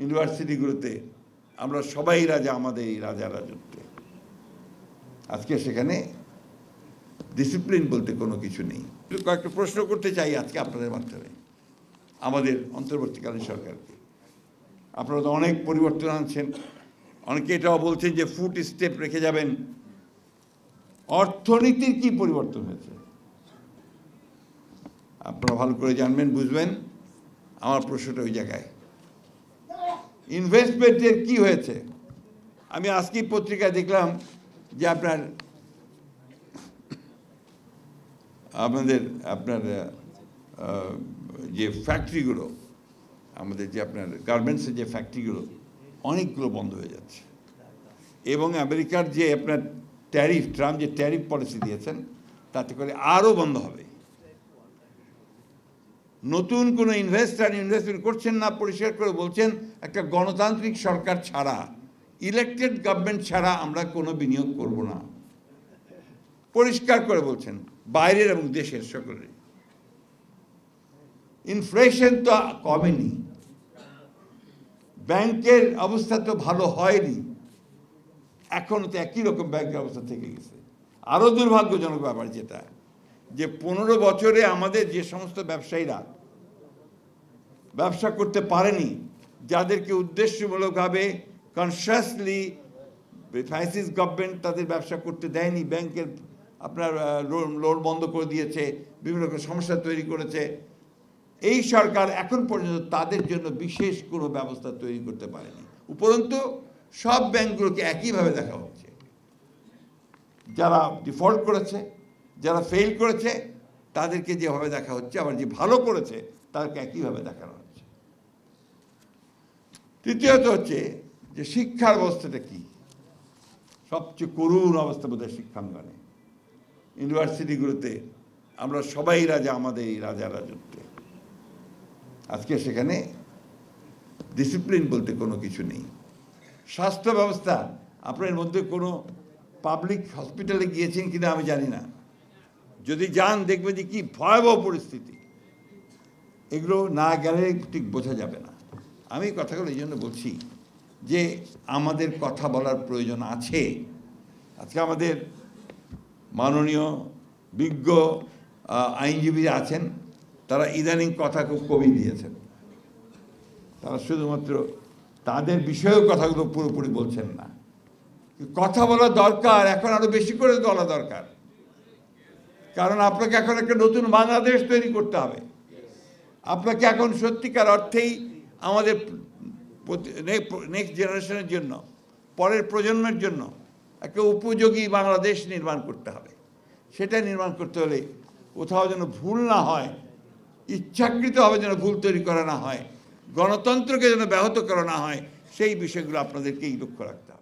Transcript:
ইউনিভার্সিটিগুলোতে আমরা সবাই রাজা আমাদের এই রাজা রাজত্বে। আজকে সেখানে ডিসিপ্লিন বলতে কোনো কিছু নেই। কয়েকটা প্রশ্ন করতে চাই আজকে আপনাদের মাধ্যমে আমাদের অন্তর্বর্তীকালীন সরকারকে। আপনারা তো অনেক পরিবর্তন আনছেন, অনেকে এটাও বলছেন যে ফুট স্টেপ রেখে যাবেন। অর্থনীতির কি পরিবর্তন হয়েছে আপনারা ভালো করে জানবেন, বুঝবেন। আমার প্রশ্নটা ওই জায়গায়। ইনভেস্টমেন্টের কি হয়েছে? আমি আজকেই পত্রিকায় দেখলাম যে আপনার যে ফ্যাক্টরিগুলো, আমাদের যে আপনার গার্মেন্টসের যে ফ্যাক্টরিগুলো অনেকগুলো বন্ধ হয়ে যাচ্ছে, এবং আমেরিকার যে আপনার ট্যারিফ, ট্রাম্প যে ট্যারিফ পলিসি দিয়েছেন তাতে করে আরও বন্ধ হবে। নতুন কোনো ইনভেস্টমেন্ট করছেন না, পরিষ্কার করে বলছেন একটা গণতান্ত্রিক সরকার ছাড়া, ইলেকটেড গভর্নমেন্ট ছাড়া আমরা কোনো বিনিয়োগ করব না, পরিষ্কার করে বলছেন বাইরের এবং দেশের সকলের। ইনফ্লেশন তো কমেনি, ব্যাংকের অবস্থা তো ভালো হয়নি, এখনও তো একই রকম ব্যাংকের অবস্থা থেকে গেছে। আরও দুর্ভাগ্যজনক ব্যাপার যেটা, যে 15 বছরে আমাদের যে সমস্ত ব্যবসায়ীরা ব্যবসা করতে পারেনি, যাদেরকে উদ্দেশ্যমূলকভাবে কনসিয়াসলি ফ্যাসিস্ট গভর্নমেন্ট তাদের ব্যবসা করতে দেয়নি, ব্যাংকের আপনার লোন বন্ধ করে দিয়েছে, বিভিন্ন রকম সমস্যা তৈরি করেছে, এই সরকার এখন পর্যন্ত তাদের জন্য বিশেষ কোনো ব্যবস্থা তৈরি করতে পারেনি। উপরন্তু সব ব্যাংকগুলোকে একইভাবে দেখা হচ্ছে। যারা ডিফল্ট করেছে, যারা ফেল করেছে তাদেরকে যেভাবে দেখা হচ্ছে, আবার যে ভালো করেছে তাদেরকে একইভাবে দেখানো হচ্ছে। তৃতীয়ত হচ্ছে যে শিক্ষার ব্যবস্থাটা কি? সবচেয়ে করুণ অবস্থা বোধহয় শিক্ষাঙ্গনে। ইউনিভার্সিটিগুলোতে আমরা সবাই রাজা আমাদের এই রাজা রাজত্বে। আজকে সেখানে ডিসিপ্লিন বলতে কোনো কিছু নেই। স্বাস্থ্য ব্যবস্থা, আপনার মধ্যে কোনো পাবলিক হসপিটালে গিয়েছেন কিনা আমি জানি না, যদি যান দেখবেন যে কি ভয়াবহ পরিস্থিতি। এগুলো না গেলে ঠিক বোঝা যাবে না। আমি কথাগুলো এই জন্য বলছি যে আমাদের কথা বলার প্রয়োজন আছে। আজকে আমাদের মাননীয় বিজ্ঞ আইনজীবীরা আছেন, তারা ইদানিং কথা খুব কমিয়ে দিয়েছেন। তারা শুধুমাত্র তাদের বিষয়েও কথাগুলো পুরোপুরি বলছেন না। কথা বলা দরকার, এখন আরো বেশি করে বলা দরকার, কারণ আপনাকে এখন একটা নতুন বাংলাদেশ তৈরি করতে হবে। আপনাকে এখন সত্যিকার অর্থেই আমাদের নেক্সট জেনারেশনের জন্য, পরের প্রজন্মের জন্য একটা উপযোগী বাংলাদেশ নির্মাণ করতে হবে। সেটা নির্মাণ করতে হলে কোথাও যেন ভুল না হয়, ইচ্ছাকৃতভাবে যেন ভুল তৈরি করা না হয়, গণতন্ত্রকে যেন ব্যাহত করা না হয়, সেই বিষয়গুলো আপনাদেরকেই লক্ষ্য রাখতে হবে।